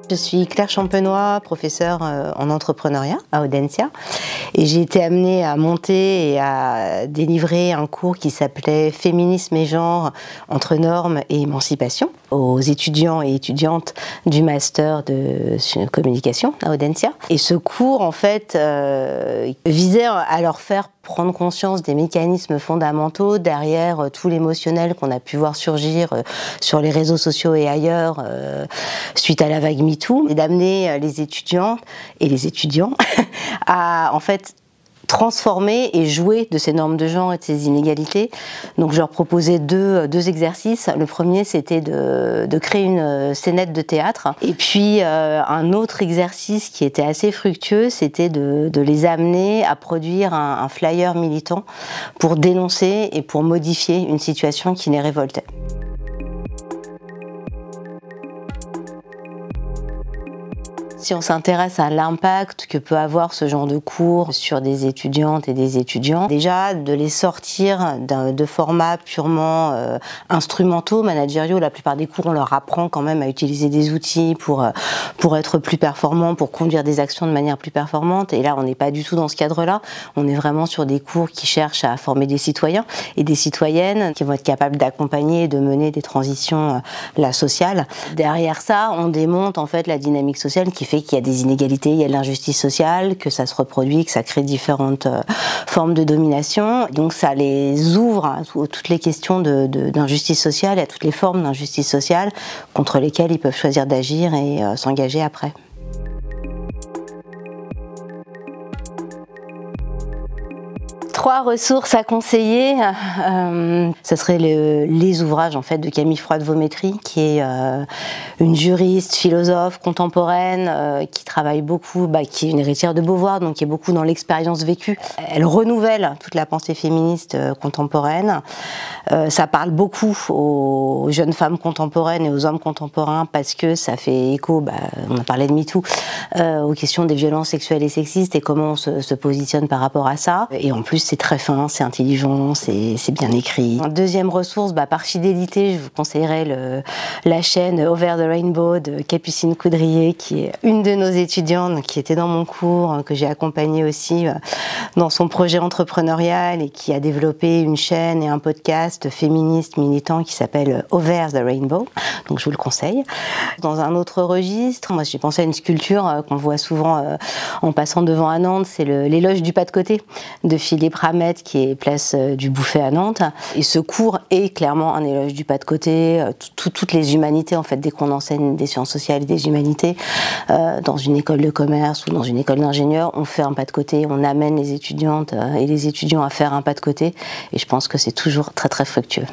Je suis Claire Champenois, professeure en entrepreneuriat à Audencia, et j'ai été amenée à monter et à délivrer un cours qui s'appelait Féminisme et genre entre normes et émancipation aux étudiants et étudiantes du master de communication à Audencia. Et ce cours, en fait, visait à leur faire prendre conscience des mécanismes fondamentaux derrière tout l'émotionnel qu'on a pu voir surgir sur les réseaux sociaux et ailleurs suite à la vague MeToo, et d'amener les étudiantes et les étudiants à, en fait, transformer et jouer de ces normes de genre et de ces inégalités. Donc je leur proposais deux exercices. Le premier, c'était de créer une scénette de théâtre. Et puis un autre exercice qui était assez fructueux, c'était de les amener à produire un flyer militant pour dénoncer et pour modifier une situation qui les révoltait. Si on s'intéresse à l'impact que peut avoir ce genre de cours sur des étudiantes et des étudiants, déjà de les sortir de formats purement instrumentaux, managériaux. La plupart des cours, on leur apprend quand même à utiliser des outils pour être plus performants, pour conduire des actions de manière plus performante. Et là, on n'est pas du tout dans ce cadre-là. On est vraiment sur des cours qui cherchent à former des citoyens et des citoyennes qui vont être capables d'accompagner et de mener des transitions sociales. Derrière ça, on démonte en fait la dynamique sociale qui fait qu'il y a des inégalités, il y a de l'injustice sociale, que ça se reproduit, que ça crée différentes formes de domination. Donc ça les ouvre à toutes les questions d'injustice sociale et à toutes les formes d'injustice sociale contre lesquelles ils peuvent choisir d'agir et s'engager après. Trois ressources à conseiller, ce serait les ouvrages en fait de Camille Froide-Vaumétry, qui est une juriste, philosophe contemporaine, qui travaille beaucoup, qui est une héritière de Beauvoir, donc qui est beaucoup dans l'expérience vécue. Elle renouvelle toute la pensée féministe contemporaine. Ça parle beaucoup aux jeunes femmes contemporaines et aux hommes contemporains parce que ça fait écho, on a parlé de MeToo, aux questions des violences sexuelles et sexistes et comment on se positionne par rapport à ça. Et en plus, c'est très fin, c'est intelligent, c'est bien écrit. Deuxième ressource, par fidélité, je vous conseillerais la chaîne Over the Rainbow de Capucine Coudrier, qui est une de nos étudiantes, qui était dans mon cours, que j'ai accompagnée aussi dans son projet entrepreneurial et qui a développé une chaîne et un podcast féministe militant qui s'appelle Over the Rainbow. Donc je vous le conseille. Dans un autre registre, moi j'ai pensé à une sculpture qu'on voit souvent en passant devant à Nantes, c'est l'éloge du pas de côté de Philippe Ramet, qui est place du Bouffay à Nantes. Et ce cours est clairement un éloge du pas de côté, toutes les humanités en fait, dès qu'on enseigne des sciences sociales et des humanités, dans une école de commerce ou dans une école d'ingénieurs, on fait un pas de côté, on amène les étudiantes et les étudiants à faire un pas de côté, et je pense que c'est toujours très très fructueux.